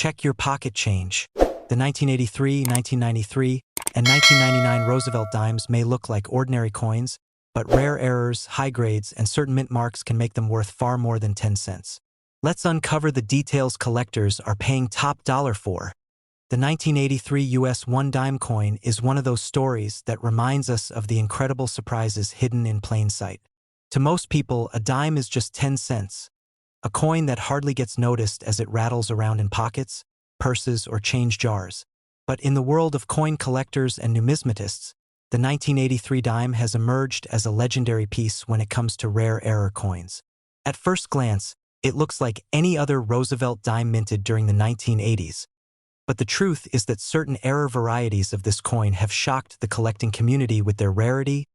check your pocket change. The 1983, 1993, and 1999 Roosevelt dimes may look like ordinary coins, but rare errors, high grades, and certain mint marks can make them worth far more than 10 cents. Let's uncover the details collectors are paying top dollar for. The 1983 US 1 dime coin is one of those stories that reminds us of the incredible surprises hidden in plain sight. To most people, a dime is just 10 cents, a coin that hardly gets noticed as it rattles around in pockets, purses, or change jars. But in the world of coin collectors and numismatists, the 1983 dime has emerged as a legendary piece when it comes to rare error coins. At first glance, it looks like any other Roosevelt dime minted during the 1980s. But the truth is that certain error varieties of this coin have shocked the collecting community with their rarity,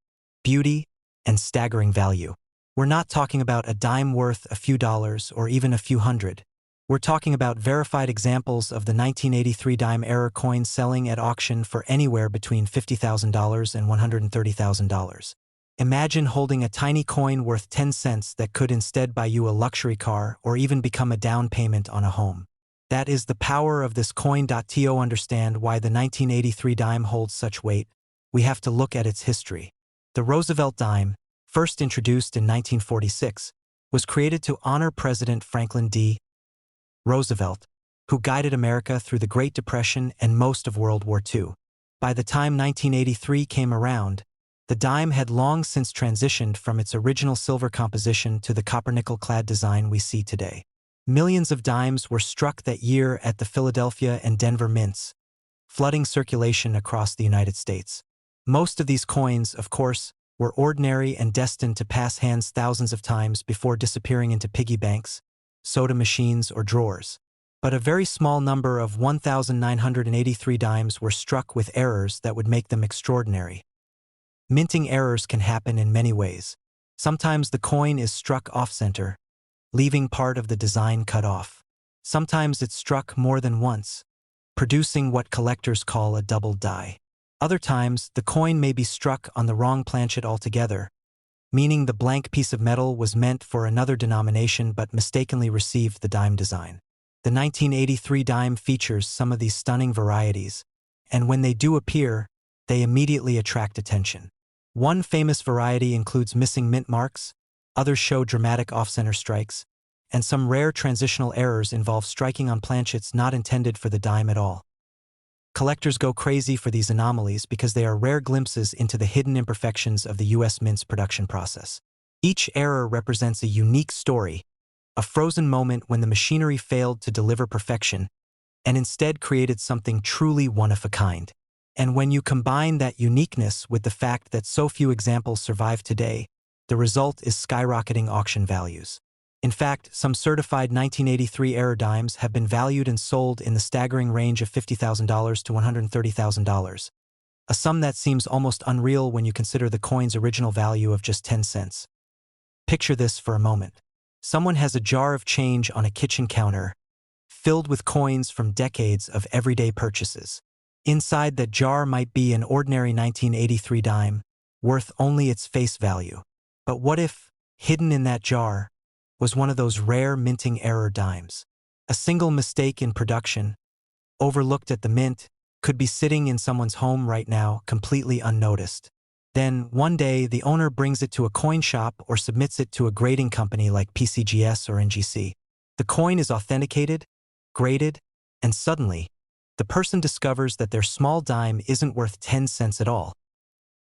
beauty, and staggering value. We're not talking about a dime worth a few dollars or even a few hundred. We're talking about verified examples of the 1983 dime error coin selling at auction for anywhere between $50,000 and $130,000. Imagine holding a tiny coin worth 10 cents that could instead buy you a luxury car or even become a down payment on a home. That is the power of this coin. To understand why the 1983 dime holds such weight, we have to look at its history. The Roosevelt dime, first introduced in 1946, was created to honor President Franklin D. Roosevelt, who guided America through the Great Depression and most of World War II. By the time 1983 came around, the dime had long since transitioned from its original silver composition to the copper-nickel-clad design we see today. Millions of dimes were struck that year at the Philadelphia and Denver mints, flooding circulation across the United States. Most of these coins, of course, were ordinary and destined to pass hands thousands of times before disappearing into piggy banks, soda machines, or drawers. But a very small number of 1,983 dimes were struck with errors that would make them extraordinary. Minting errors can happen in many ways. Sometimes the coin is struck off-center, leaving part of the design cut off. Sometimes it's struck more than once, producing what collectors call a double die. Other times, the coin may be struck on the wrong planchet altogether, meaning the blank piece of metal was meant for another denomination but mistakenly received the dime design. The 1983 dime features some of these stunning varieties, and when they do appear, they immediately attract attention. One famous variety includes missing mint marks, others show dramatic off-center strikes, and some rare transitional errors involve striking on planchets not intended for the dime at all. Collectors go crazy for these anomalies because they are rare glimpses into the hidden imperfections of the U.S. Mint's production process. Each error represents a unique story, a frozen moment when the machinery failed to deliver perfection and instead created something truly one-of-a-kind. And when you combine that uniqueness with the fact that so few examples survive today, the result is skyrocketing auction values. In fact, some certified 1983 error dimes have been valued and sold in the staggering range of $50,000 to $130,000, a sum that seems almost unreal when you consider the coin's original value of just 10 cents. Picture this for a moment. Someone has a jar of change on a kitchen counter, filled with coins from decades of everyday purchases. Inside that jar might be an ordinary 1983 dime, worth only its face value. But what if, hidden in that jar, was one of those rare minting error dimes? A single mistake in production, overlooked at the mint, could be sitting in someone's home right now, completely unnoticed. Then, one day, the owner brings it to a coin shop or submits it to a grading company like PCGS or NGC. The coin is authenticated, graded, and suddenly, the person discovers that their small dime isn't worth 10 cents at all.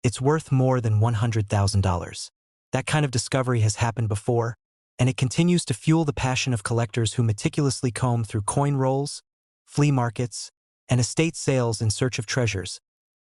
It's worth more than $100,000. That kind of discovery has happened before, and it continues to fuel the passion of collectors who meticulously comb through coin rolls, flea markets, and estate sales in search of treasures.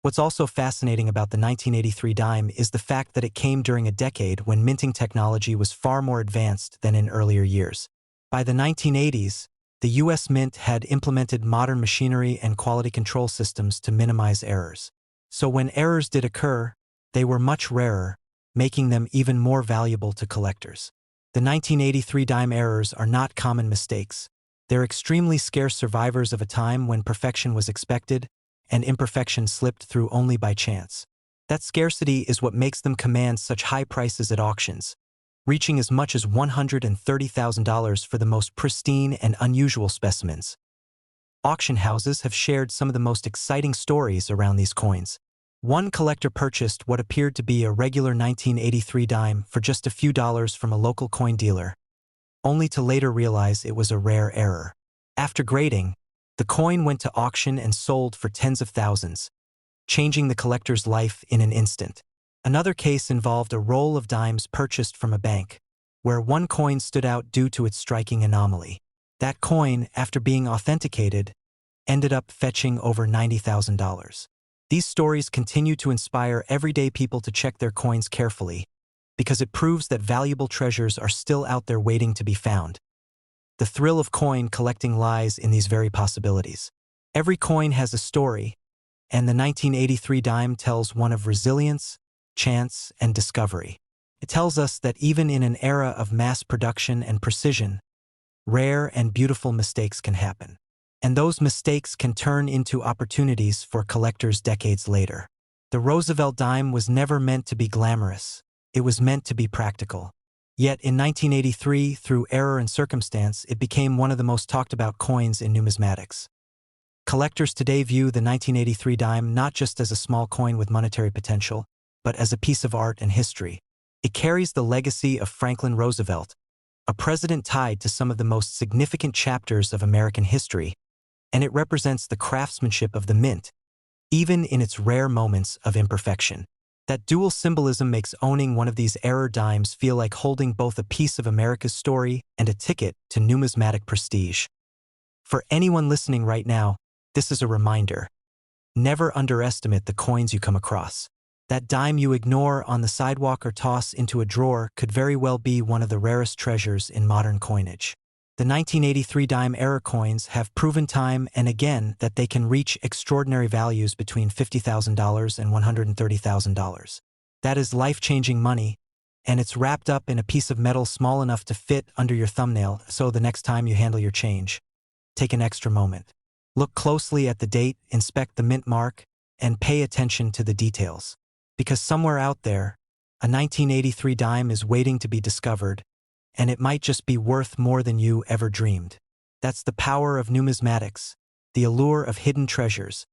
What's also fascinating about the 1983 dime is the fact that it came during a decade when minting technology was far more advanced than in earlier years. By the 1980s, the U.S. Mint had implemented modern machinery and quality control systems to minimize errors. So when errors did occur, they were much rarer, making them even more valuable to collectors. The 1983 dime errors are not common mistakes. They're extremely scarce survivors of a time when perfection was expected and imperfection slipped through only by chance. That scarcity is what makes them command such high prices at auctions, reaching as much as $130,000 for the most pristine and unusual specimens. Auction houses have shared some of the most exciting stories around these coins. One collector purchased what appeared to be a regular 1983 dime for just a few dollars from a local coin dealer, only to later realize it was a rare error. After grading, the coin went to auction and sold for tens of thousands, changing the collector's life in an instant. Another case involved a roll of dimes purchased from a bank, where one coin stood out due to its striking anomaly. That coin, after being authenticated, ended up fetching over $90,000. These stories continue to inspire everyday people to check their coins carefully, because it proves that valuable treasures are still out there waiting to be found. The thrill of coin collecting lies in these very possibilities. Every coin has a story, and the 1983 dime tells one of resilience, chance, and discovery. It tells us that even in an era of mass production and precision, rare and beautiful mistakes can happen. And those mistakes can turn into opportunities for collectors decades later. The Roosevelt dime was never meant to be glamorous. It was meant to be practical. Yet in 1983, through error and circumstance, it became one of the most talked about coins in numismatics. Collectors today view the 1983 dime not just as a small coin with monetary potential, but as a piece of art and history. It carries the legacy of Franklin Roosevelt, a president tied to some of the most significant chapters of American history, and it represents the craftsmanship of the mint, even in its rare moments of imperfection. That dual symbolism makes owning one of these error dimes feel like holding both a piece of America's story and a ticket to numismatic prestige. For anyone listening right now, this is a reminder. Never underestimate the coins you come across. That dime you ignore on the sidewalk or toss into a drawer could very well be one of the rarest treasures in modern coinage. The 1983 dime error coins have proven time and again that they can reach extraordinary values between $50,000 and $130,000. That is life-changing money, and it's wrapped up in a piece of metal small enough to fit under your thumbnail, so the next time you handle your change, take an extra moment. Look closely at the date, inspect the mint mark, and pay attention to the details. Because somewhere out there, a 1983 dime is waiting to be discovered, and it might just be worth more than you ever dreamed. That's the power of numismatics, the allure of hidden treasures,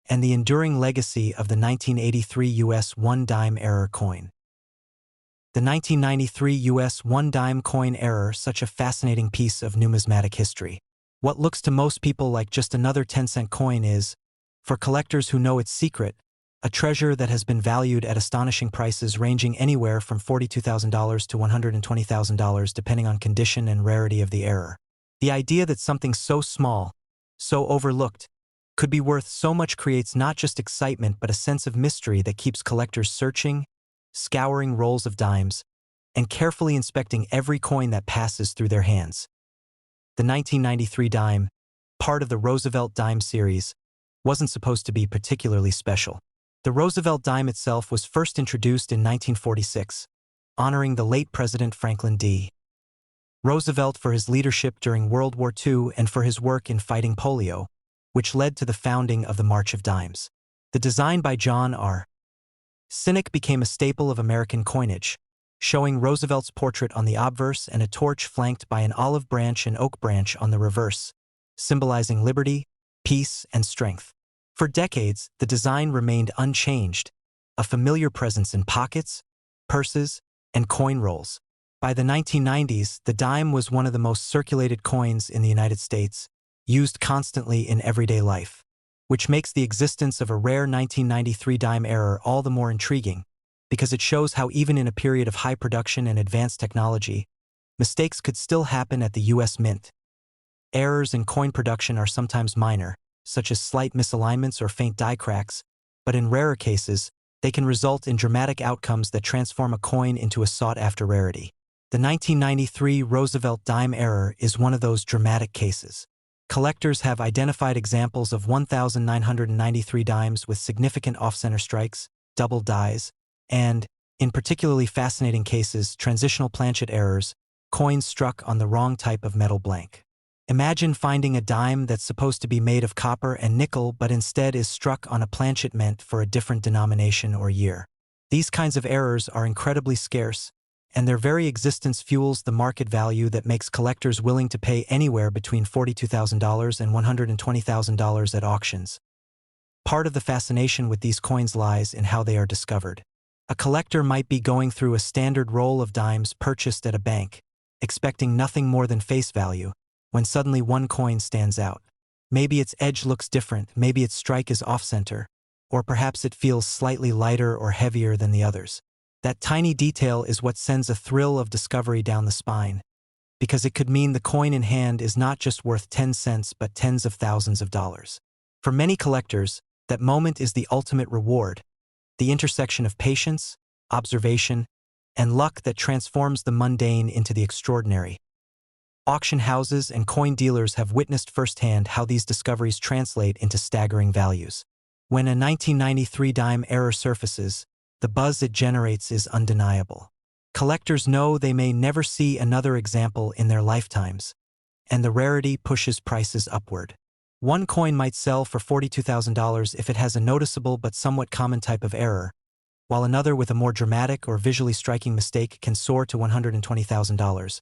and the enduring legacy of the 1983 US 1 dime error coin. The 1993 US 1 dime coin error, such a fascinating piece of numismatic history. What looks to most people like just another 10-cent coin is, for collectors who know its secret, a treasure that has been valued at astonishing prices ranging anywhere from $42,000 to $120,000 depending on condition and rarity of the error. The idea that something so small, so overlooked, could be worth so much creates not just excitement but a sense of mystery that keeps collectors searching, scouring rolls of dimes, and carefully inspecting every coin that passes through their hands. The 1993 dime, part of the Roosevelt dime series, wasn't supposed to be particularly special. The Roosevelt dime itself was first introduced in 1946, honoring the late President Franklin D. Roosevelt for his leadership during World War II and for his work in fighting polio, which led to the founding of the March of Dimes. The design by John R. Sinek became a staple of American coinage, showing Roosevelt's portrait on the obverse and a torch flanked by an olive branch and oak branch on the reverse, symbolizing liberty, peace, and strength. For decades, the design remained unchanged, a familiar presence in pockets, purses, and coin rolls. By the 1990s, the dime was one of the most circulated coins in the United States, used constantly in everyday life, which makes the existence of a rare 1993 dime error all the more intriguing, because it shows how even in a period of high production and advanced technology, mistakes could still happen at the U.S. Mint. Errors in coin production are sometimes minor, such as slight misalignments or faint die cracks, but in rarer cases, they can result in dramatic outcomes that transform a coin into a sought-after rarity. The 1993 Roosevelt dime error is one of those dramatic cases. Collectors have identified examples of 1,993 dimes with significant off-center strikes, double dies, and, in particularly fascinating cases, transitional planchet errors, coins struck on the wrong type of metal blank. Imagine finding a dime that's supposed to be made of copper and nickel but instead is struck on a planchet meant for a different denomination or year. These kinds of errors are incredibly scarce, and their very existence fuels the market value that makes collectors willing to pay anywhere between $42,000 and $120,000 at auctions. Part of the fascination with these coins lies in how they are discovered. A collector might be going through a standard roll of dimes purchased at a bank, expecting nothing more than face value, when suddenly one coin stands out. Maybe its edge looks different, maybe its strike is off-center, or perhaps it feels slightly lighter or heavier than the others. That tiny detail is what sends a thrill of discovery down the spine, because it could mean the coin in hand is not just worth 10 cents but tens of thousands of dollars. For many collectors, that moment is the ultimate reward, the intersection of patience, observation, and luck that transforms the mundane into the extraordinary. Auction houses and coin dealers have witnessed firsthand how these discoveries translate into staggering values. When a 1993 dime error surfaces, the buzz it generates is undeniable. Collectors know they may never see another example in their lifetimes, and the rarity pushes prices upward. One coin might sell for $42,000 if it has a noticeable but somewhat common type of error, while another with a more dramatic or visually striking mistake can soar to $120,000,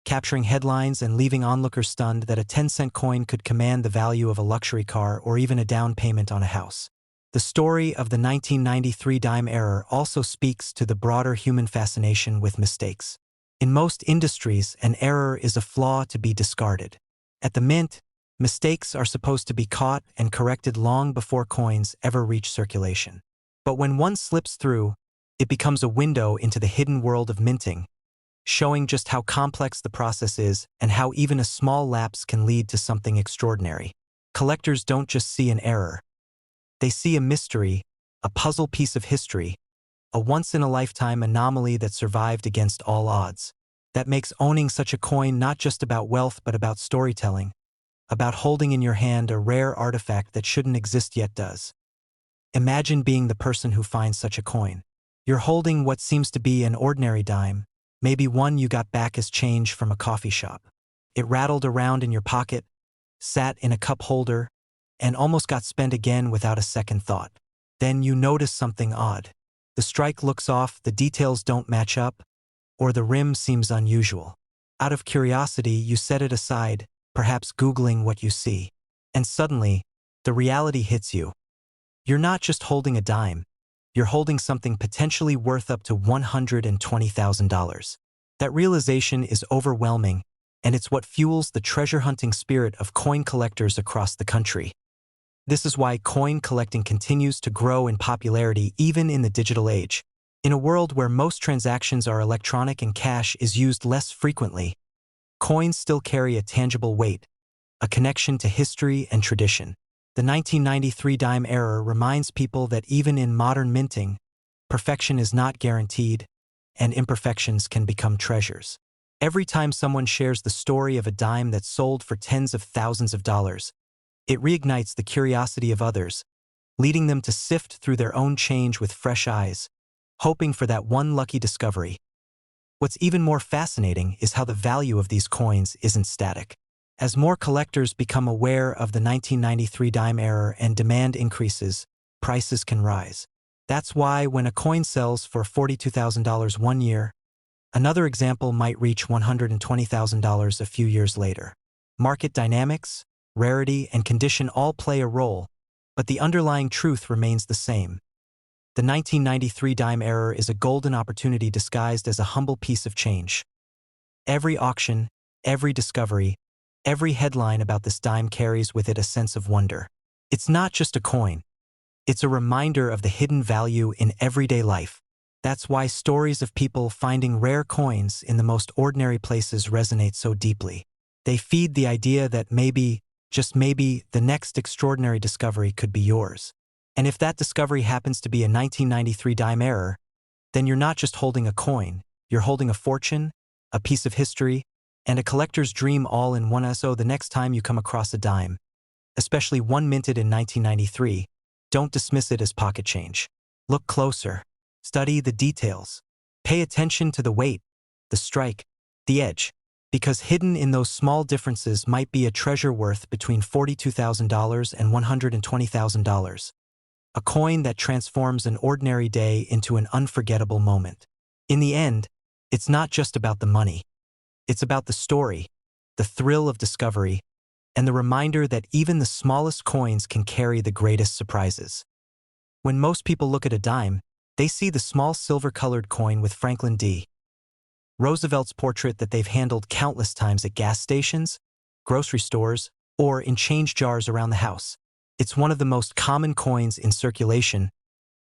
capturing headlines and leaving onlookers stunned that a 10-cent coin could command the value of a luxury car or even a down payment on a house. The story of the 1993 dime error also speaks to the broader human fascination with mistakes. In most industries, an error is a flaw to be discarded. At the mint, mistakes are supposed to be caught and corrected long before coins ever reach circulation. But when one slips through, it becomes a window into the hidden world of minting, showing just how complex the process is and how even a small lapse can lead to something extraordinary. Collectors don't just see an error. They see a mystery, a puzzle piece of history, a once-in-a-lifetime anomaly that survived against all odds. That makes owning such a coin not just about wealth but about storytelling, about holding in your hand a rare artifact that shouldn't exist yet does. Imagine being the person who finds such a coin. You're holding what seems to be an ordinary dime, maybe one you got back as change from a coffee shop. It rattled around in your pocket, sat in a cup holder, and almost got spent again without a second thought. Then you notice something odd. The strike looks off, the details don't match up, or the rim seems unusual. Out of curiosity, you set it aside, perhaps Googling what you see. And suddenly, the reality hits you. You're not just holding a dime, you're holding something potentially worth up to $120,000. That realization is overwhelming, and it's what fuels the treasure-hunting spirit of coin collectors across the country. This is why coin collecting continues to grow in popularity even in the digital age. In a world where most transactions are electronic and cash is used less frequently, coins still carry a tangible weight, a connection to history and tradition. The 1993 dime error reminds people that even in modern minting, perfection is not guaranteed, and imperfections can become treasures. Every time someone shares the story of a dime that sold for tens of thousands of dollars, it reignites the curiosity of others, leading them to sift through their own change with fresh eyes, hoping for that one lucky discovery. What's even more fascinating is how the value of these coins isn't static. As more collectors become aware of the 1993 dime error and demand increases, prices can rise. That's why when a coin sells for $42,000 one year, another example might reach $120,000 a few years later. Market dynamics, rarity, and condition all play a role, but the underlying truth remains the same. The 1993 dime error is a golden opportunity disguised as a humble piece of change. Every auction, every discovery, every headline about this dime carries with it a sense of wonder. It's not just a coin. It's a reminder of the hidden value in everyday life. That's why stories of people finding rare coins in the most ordinary places resonate so deeply. They feed the idea that maybe, just maybe, the next extraordinary discovery could be yours. And if that discovery happens to be a 1993 dime error, then you're not just holding a coin, you're holding a fortune, a piece of history, and a collector's dream all in one. So the next time you come across a dime, especially one minted in 1993, don't dismiss it as pocket change. Look closer. Study the details. Pay attention to the weight, the strike, the edge, because hidden in those small differences might be a treasure worth between $42,000 and $120,000. A coin that transforms an ordinary day into an unforgettable moment. In the end, It's not just about the money. It's about the story, the thrill of discovery, and the reminder that even the smallest coins can carry the greatest surprises. When most people look at a dime, they see the small silver-colored coin with Franklin D. Roosevelt's portrait that they've handled countless times at gas stations, grocery stores, or in change jars around the house. It's one of the most common coins in circulation,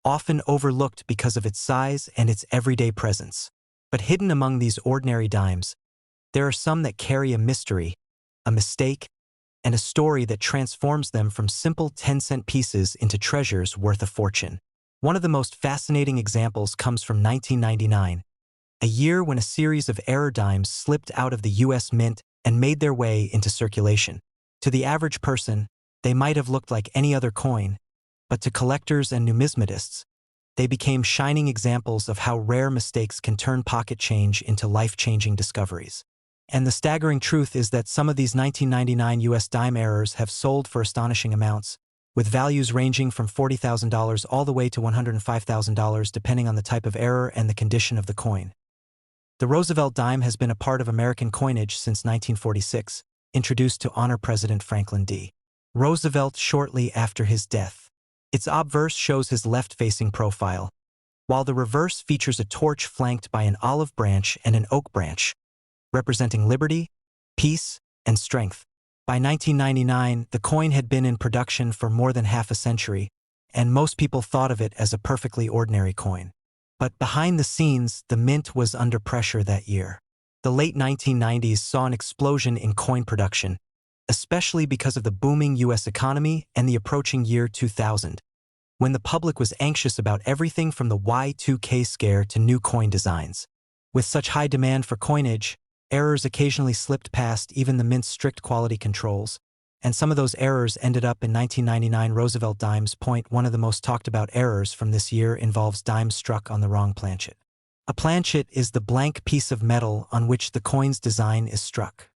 often overlooked because of its size and its everyday presence. But hidden among these ordinary dimes, there are some that carry a mystery, a mistake, and a story that transforms them from simple 10-cent pieces into treasures worth a fortune. One of the most fascinating examples comes from 1999, a year when a series of error dimes slipped out of the US Mint and made their way into circulation. To the average person, they might have looked like any other coin, but to collectors and numismatists, they became shining examples of how rare mistakes can turn pocket change into life-changing discoveries. And the staggering truth is that some of these 1999 US dime errors have sold for astonishing amounts, with values ranging from $40,000 all the way to $105,000 depending on the type of error and the condition of the coin. The Roosevelt dime has been a part of American coinage since 1946, introduced to honor President Franklin D. Roosevelt shortly after his death. Its obverse shows his left-facing profile, while the reverse features a torch flanked by an olive branch and an oak branch, representing liberty, peace, and strength. By 1999, the coin had been in production for more than half a century, and most people thought of it as a perfectly ordinary coin. But behind the scenes, the mint was under pressure that year. The late 1990s saw an explosion in coin production, especially because of the booming US economy and the approaching year 2000, when the public was anxious about everything from the Y2K scare to new coin designs. With such high demand for coinage, errors occasionally slipped past even the mint's strict quality controls, and some of those errors ended up in 1999 Roosevelt dimes. One of the most talked about errors from this year involves dimes struck on the wrong planchet. A planchet is the blank piece of metal on which the coin's design is struck.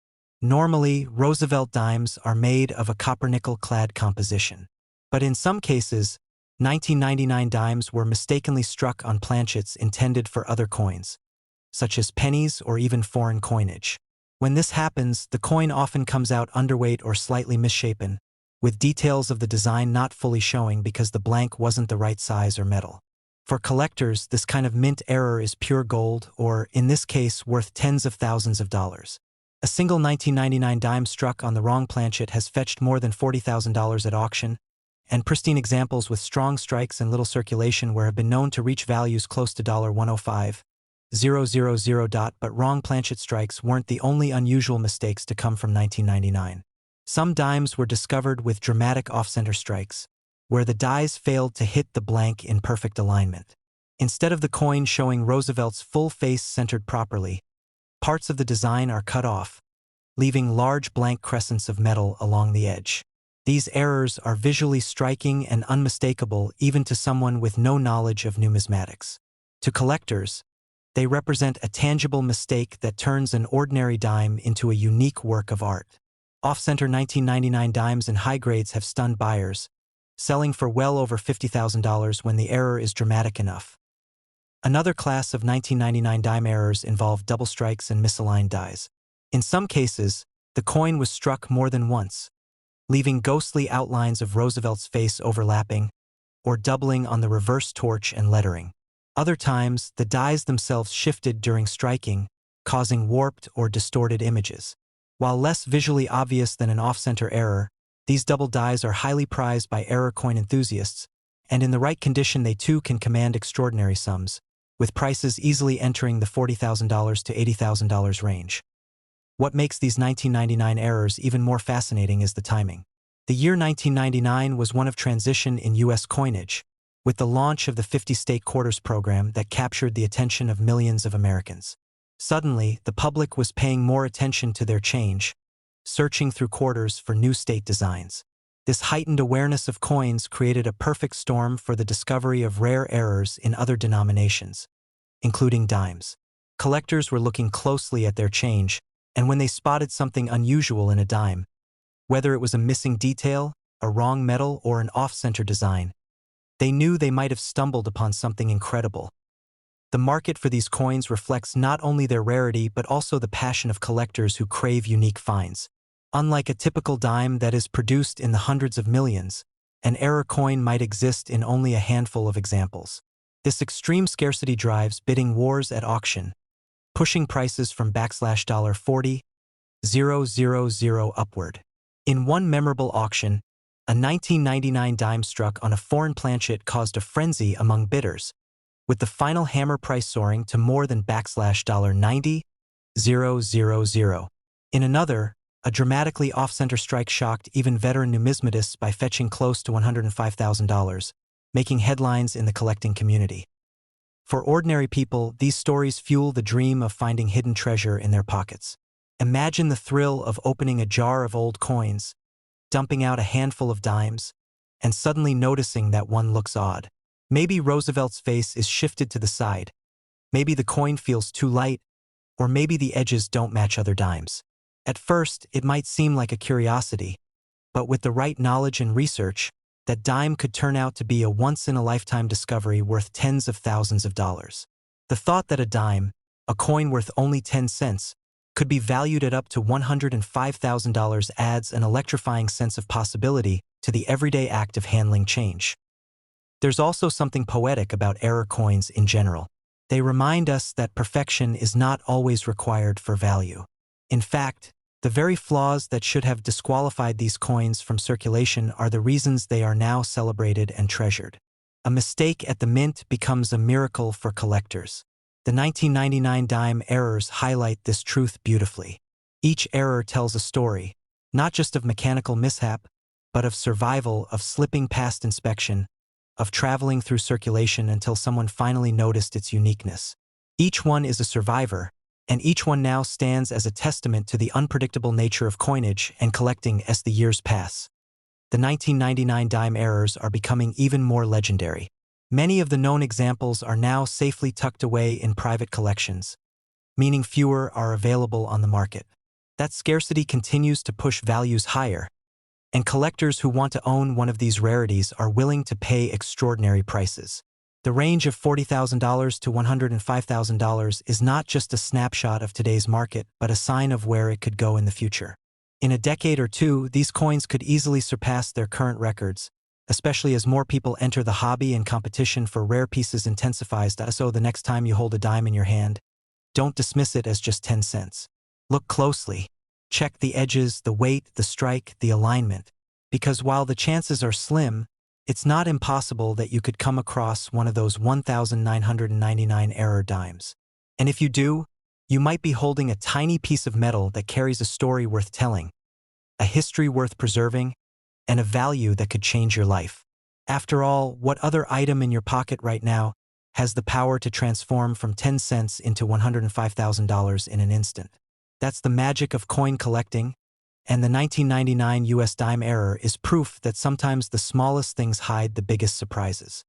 Normally, Roosevelt dimes are made of a copper-nickel-clad composition. But in some cases, 1999 dimes were mistakenly struck on planchets intended for other coins, such as pennies or even foreign coinage. When this happens, the coin often comes out underweight or slightly misshapen, with details of the design not fully showing because the blank wasn't the right size or metal. For collectors, this kind of mint error is pure gold, or, in this case, worth tens of thousands of dollars. A single 1999 dime struck on the wrong planchet has fetched more than $40,000 at auction, and pristine examples with strong strikes and little circulation where have been known to reach values close to $105,000. But wrong planchet strikes weren't the only unusual mistakes to come from 1999. Some dimes were discovered with dramatic off-center strikes, where the dies failed to hit the blank in perfect alignment. Instead of the coin showing Roosevelt's full face centered properly, parts of the design are cut off, leaving large blank crescents of metal along the edge. These errors are visually striking and unmistakable even to someone with no knowledge of numismatics. To collectors, they represent a tangible mistake that turns an ordinary dime into a unique work of art. Off-center 1999 dimes in high grades have stunned buyers, selling for well over $50,000 when the error is dramatic enough. Another class of 1999 dime errors involve double strikes and misaligned dies. In some cases, the coin was struck more than once, leaving ghostly outlines of Roosevelt's face overlapping or doubling on the reverse torch and lettering. Other times, the dies themselves shifted during striking, causing warped or distorted images. While less visually obvious than an off-center error, these double dies are highly prized by error coin enthusiasts, and in the right condition they too can command extraordinary sums, with prices easily entering the $40,000 to $80,000 range. What makes these 1999 errors even more fascinating is the timing. The year 1999 was one of transition in U.S. coinage, with the launch of the 50-state quarters program that captured the attention of millions of Americans. Suddenly, the public was paying more attention to their change, searching through quarters for new state designs. This heightened awareness of coins created a perfect storm for the discovery of rare errors in other denominations, including dimes. Collectors were looking closely at their change, and when they spotted something unusual in a dime, whether it was a missing detail, a wrong metal, or an off-center design, they knew they might have stumbled upon something incredible. The market for these coins reflects not only their rarity but also the passion of collectors who crave unique finds. Unlike a typical dime that is produced in the hundreds of millions, an error coin might exist in only a handful of examples. This extreme scarcity drives bidding wars at auction, pushing prices from $40,000 upward. In one memorable auction, a 1999 dime struck on a foreign planchet caused a frenzy among bidders, with the final hammer price soaring to more than $90,000. In another, a dramatically off-center strike shocked even veteran numismatists by fetching close to $105,000, making headlines in the collecting community. For ordinary people, these stories fuel the dream of finding hidden treasure in their pockets. Imagine the thrill of opening a jar of old coins, dumping out a handful of dimes, and suddenly noticing that one looks odd. Maybe Roosevelt's face is shifted to the side, maybe the coin feels too light, or maybe the edges don't match other dimes. At first, it might seem like a curiosity, but with the right knowledge and research, that dime could turn out to be a once-in-a-lifetime discovery worth tens of thousands of dollars. The thought that a dime, a coin worth only 10 cents, could be valued at up to $105,000 adds an electrifying sense of possibility to the everyday act of handling change. There's also something poetic about error coins in general. They remind us that perfection is not always required for value. In fact, the very flaws that should have disqualified these coins from circulation are the reasons they are now celebrated and treasured. A mistake at the mint becomes a miracle for collectors. The 1999 dime errors highlight this truth beautifully. Each error tells a story, not just of mechanical mishap, but of survival, of slipping past inspection, of traveling through circulation until someone finally noticed its uniqueness. Each one is a survivor, and each one now stands as a testament to the unpredictable nature of coinage and collecting as the years pass. The 1999 dime errors are becoming even more legendary. Many of the known examples are now safely tucked away in private collections, meaning fewer are available on the market. That scarcity continues to push values higher, and collectors who want to own one of these rarities are willing to pay extraordinary prices. The range of $40,000 to $105,000 is not just a snapshot of today's market, but a sign of where it could go in the future. In a decade or two, these coins could easily surpass their current records, especially as more people enter the hobby and competition for rare pieces intensifies. So the next time you hold a dime in your hand, don't dismiss it as just 10 cents. Look closely. Check the edges, the weight, the strike, the alignment. Because while the chances are slim, it's not impossible that you could come across one of those 1,999 error dimes. And if you do, you might be holding a tiny piece of metal that carries a story worth telling, a history worth preserving, and a value that could change your life. After all, what other item in your pocket right now has the power to transform from 10 cents into $105,000 in an instant? That's the magic of coin collecting, and the 1999 US dime error is proof that sometimes the smallest things hide the biggest surprises.